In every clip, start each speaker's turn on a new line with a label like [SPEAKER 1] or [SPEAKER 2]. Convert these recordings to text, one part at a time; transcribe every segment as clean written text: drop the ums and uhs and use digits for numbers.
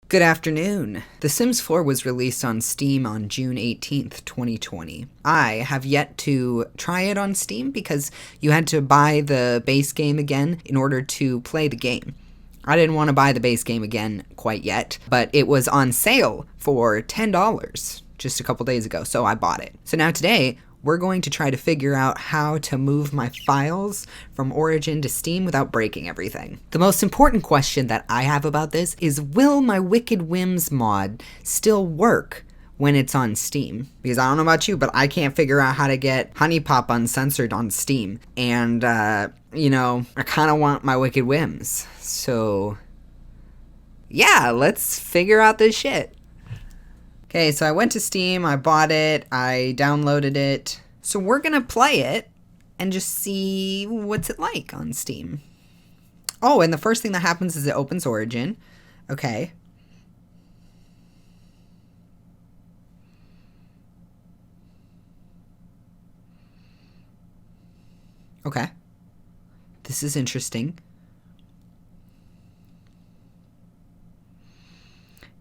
[SPEAKER 1] Good afternoon. The Sims 4 was released on Steam on June 18th, 2020. I have yet to try it on Steam because you had to buy the base game again in order to play the game. I didn't want to buy the base game again quite yet, but it was on sale for $10 just a couple days ago, so I bought it. So now today, we're going to try to figure out how to move my files from Origin to Steam without breaking everything. The most important question that I have about this is, will my Wicked Whims mod still work when it's on Steam? Because I don't know about you, but I can't figure out how to get Honey Pop Uncensored on Steam. And, I kind of want my Wicked Whims. So, yeah, let's figure out this shit. Okay, so I went to Steam, I bought it, I downloaded it. So we're gonna play it and just see what's it like on Steam. Oh, and the first thing that happens is it opens Origin. Okay. Okay. This is interesting.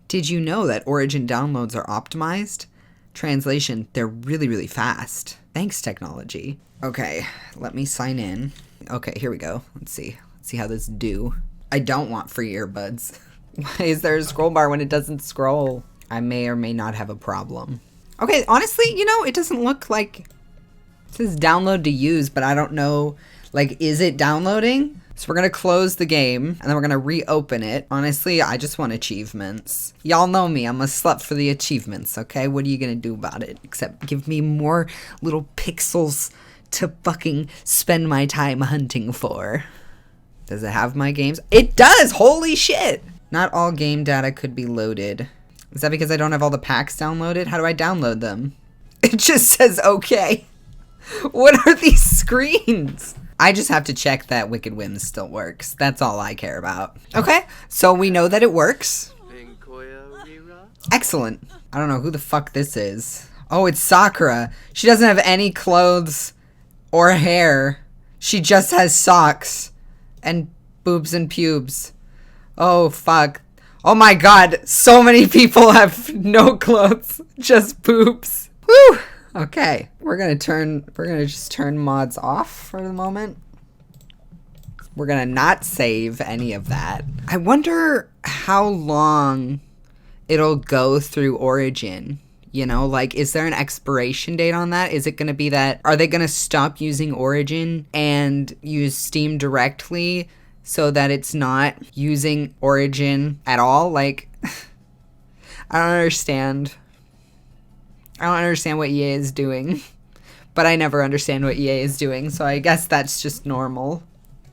[SPEAKER 1] Did you know that Origin downloads are optimized? Translation, they're really, really fast. Thanks, technology. Okay, let me sign in. Okay, here we go. Let's see how this do. I don't want free earbuds. Why is there a scroll bar when it doesn't scroll? I may or may not have a problem. Okay, honestly, it doesn't look like... It says download to use, but I don't know, is it downloading? So we're going to close the game, and then we're going to reopen it. Honestly, I just want achievements. Y'all know me. I'm a slut for the achievements, okay? What are you going to do about it? Except give me more little pixels to fucking spend my time hunting for. Does it have my games? It does! Holy shit! Not all game data could be loaded. Is that because I don't have all the packs downloaded? How do I download them? It just says okay. What are these screens? I just have to check that Wicked Whims still works. That's all I care about. Okay, so we know that it works. Excellent. I don't know who the fuck this is. Oh, it's Sakura. She doesn't have any clothes or hair. She just has socks and boobs and pubes. Oh, fuck. Oh my god, so many people have no clothes, just boobs. Whew. Okay, we're gonna just turn mods off for the moment. We're gonna not save any of that. I wonder how long it'll go through Origin. Is there an expiration date on that? Is it gonna be that, are they gonna stop using Origin and use Steam directly so that it's not using Origin at all? I don't understand. I don't understand what EA is doing, but I never understand what EA is doing, so I guess that's just normal.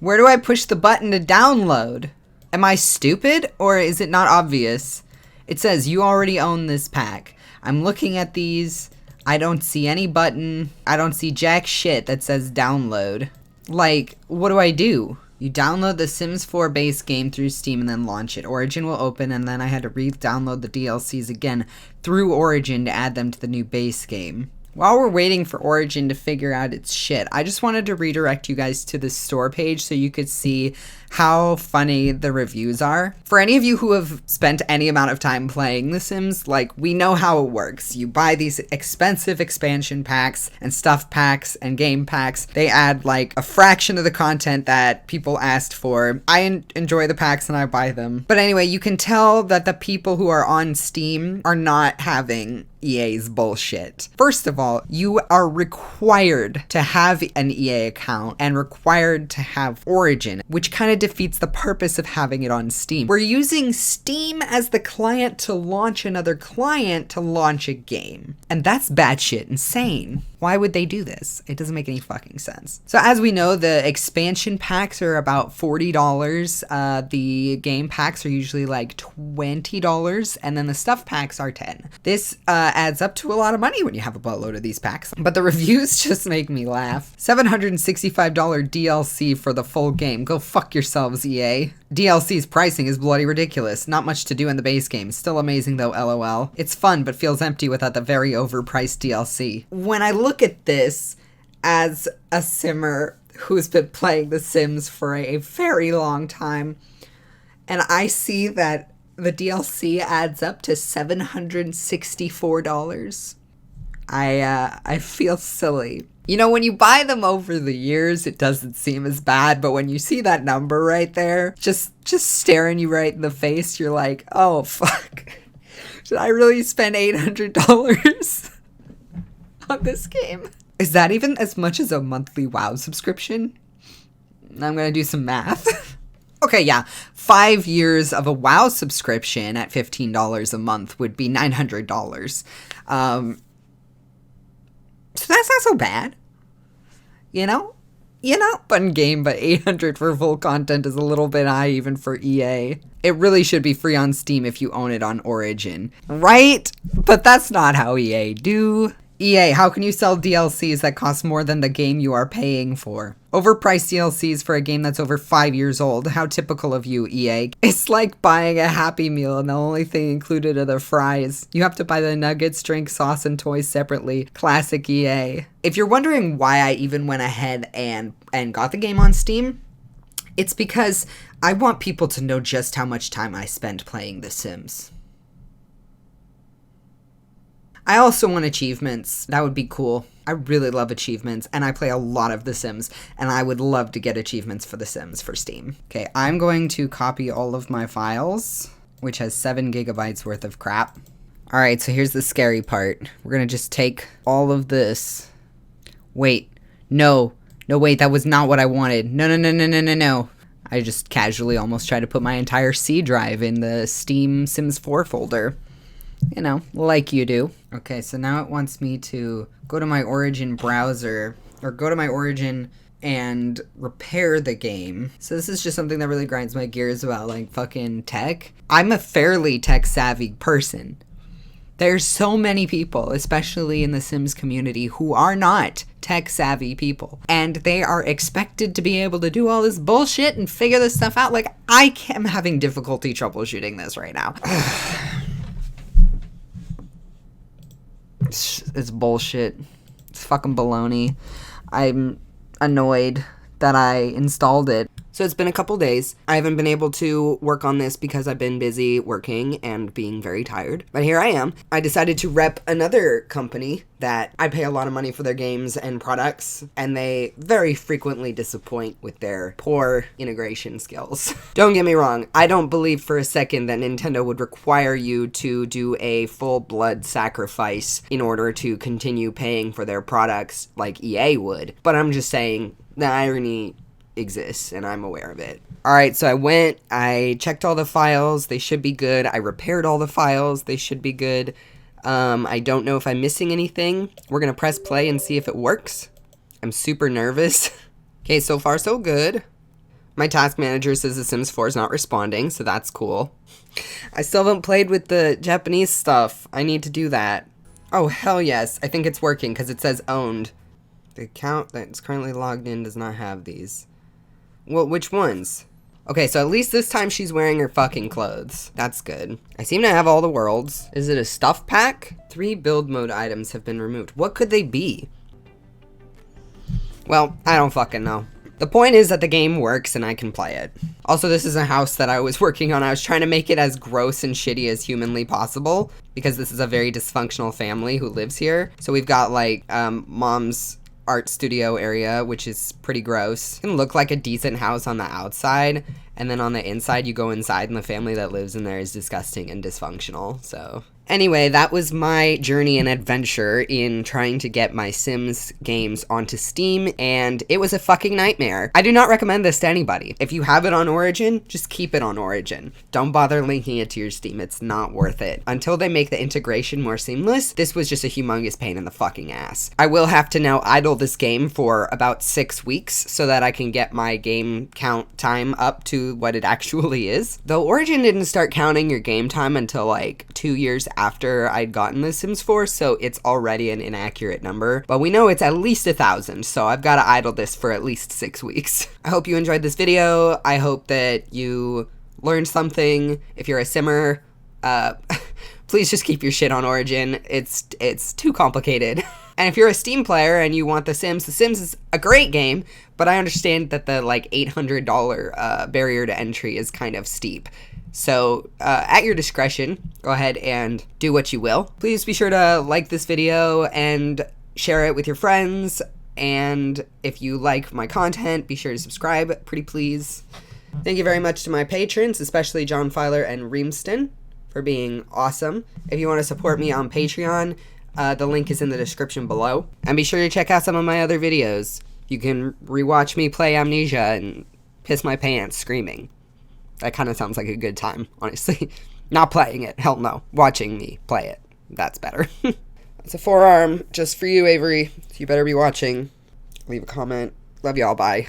[SPEAKER 1] Where do I push the button to download? Am I stupid, or is it not obvious? It says, you already own this pack. I'm looking at these. I don't see any button. I don't see jack shit that says download. What do I do? You download the Sims 4 base game through Steam and then launch it. Origin will open, and then I had to re-download the DLCs again through Origin to add them to the new base game. While we're waiting for Origin to figure out its shit, I just wanted to redirect you guys to the store page so you could see how funny the reviews are. For any of you who have spent any amount of time playing The Sims, we know how it works. You buy these expensive expansion packs and stuff packs and game packs. They add a fraction of the content that people asked for. I enjoy the packs and I buy them. But anyway, you can tell that the people who are on Steam are not having EA's bullshit. First of all, you are required to have an EA account and required to have Origin, which kind of defeats the purpose of having it on Steam. We're using Steam as the client to launch another client to launch a game. And that's batshit insane. Why would they do this? It doesn't make any fucking sense. So as we know, the expansion packs are about $40. The game packs are usually $20, and then the stuff packs are $10. This adds up to a lot of money when you have a buttload of these packs. But the reviews just make me laugh. $765 DLC for the full game. Go fuck yourselves, EA. DLC's pricing is bloody ridiculous. Not much to do in the base game. Still amazing though, LOL. It's fun, but feels empty without the very overpriced DLC. When I look at this as a simmer who's been playing The Sims for a very long time, and I see that The DLC adds up to $764. I feel silly. You know, when you buy them over the years, it doesn't seem as bad, but when you see that number right there, just staring you right in the face, you're like, oh, fuck. Should I really spend $800 on this game? Is that even as much as a monthly WoW subscription? I'm gonna do some math. Okay, yeah. 5 years of a WoW subscription at $15 a month would be $900. So that's not so bad. You know? Fun game, but $800 for full content is a little bit high even for EA. It really should be free on Steam if you own it on Origin. Right? But that's not how EA do. EA, how can you sell DLCs that cost more than the game you are paying for? Overpriced DLCs for a game that's over 5 years old. How typical of you, EA. It's like buying a Happy Meal and the only thing included are the fries. You have to buy the nuggets, drink, sauce, and toys separately. Classic EA. If you're wondering why I even went ahead and got the game on Steam, it's because I want people to know just how much time I spend playing The Sims. I also want achievements. That would be cool. I really love achievements, and I play a lot of The Sims, and I would love to get achievements for The Sims for Steam. Okay, I'm going to copy all of my files, which has 7 gigabytes worth of crap. Alright, so here's the scary part. We're gonna just take all of this. Wait, no, wait, that was not what I wanted. No. I just casually almost tried to put my entire C drive in the Steam Sims 4 folder. You know, like you do. Okay, so now it wants me to go to my Origin browser, or go to my Origin and repair the game. So this is just something that really grinds my gears about, like, fucking tech. I'm a fairly tech-savvy person. There's so many people, especially in the Sims community, who are not tech-savvy people. And they are expected to be able to do all this bullshit and figure this stuff out. Like, I am having difficulty troubleshooting this right now. It's bullshit. It's fucking baloney. I'm annoyed that I installed it. So it's been a couple days. I haven't been able to work on this because I've been busy working and being very tired. But here I am. I decided to rep another company that I pay a lot of money for their games and products, and they very frequently disappoint with their poor integration skills. Don't get me wrong, I don't believe for a second that Nintendo would require you to do a full blood sacrifice in order to continue paying for their products like EA would. But I'm just saying, the irony exists, and I'm aware of it. Alright, so I checked all the files, they should be good. I repaired all the files, they should be good. I don't know if I'm missing anything. We're gonna press play and see if it works. I'm super nervous. Okay, so far so good. My task manager says The Sims 4 is not responding, so that's cool. I still haven't played with the Japanese stuff. I need to do that. Oh, hell yes. I think it's working, because it says owned. The account that's currently logged in does not have these. Well, which ones? Okay, so at least this time she's wearing her fucking clothes. That's good. I seem to have all the worlds. Is it a stuff pack? 3 build mode items have been removed. What could they be? Well, I don't fucking know. The point is that the game works and I can play it. Also, this is a house that I was working on. I was trying to make it as gross and shitty as humanly possible because this is a very dysfunctional family who lives here. So we've got, like, mom's art studio area, which is pretty gross. It can look like a decent house on the outside, and then on the inside you go inside and the family that lives in there is disgusting and dysfunctional. So anyway, that was my journey and adventure in trying to get my Sims games onto Steam, and it was a fucking nightmare. I do not recommend this to anybody. If you have it on Origin, just keep it on Origin. Don't bother linking it to your Steam. It's not worth it. Until they make the integration more seamless, this was just a humongous pain in the fucking ass. I will have to now idle this game for about 6 weeks so that I can get my game count time up to what it actually is. Though Origin didn't start counting your game time until like 2 years after I'd gotten The Sims 4, so it's already an inaccurate number. But we know it's at least 1,000, so I've got to idle this for at least 6 weeks. I hope you enjoyed this video. I hope that you learned something. If you're a simmer, please just keep your shit on Origin. It's too complicated. And if you're a Steam player and you want The Sims is a great game, but I understand that the like $800 barrier to entry is kind of steep. So, at your discretion, go ahead and do what you will. Please be sure to like this video and share it with your friends. And if you like my content, be sure to subscribe, pretty please. Thank you very much to my patrons, especially John Filer and Reemston, for being awesome. If you want to support me on Patreon, the link is in the description below. And be sure to check out some of my other videos. You can rewatch me play Amnesia and piss my pants screaming. That kind of sounds like a good time, honestly. Not playing it, hell no. Watching me play it. That's better. It's a forearm just for you, Avery. So you better be watching. Leave a comment. Love y'all, bye.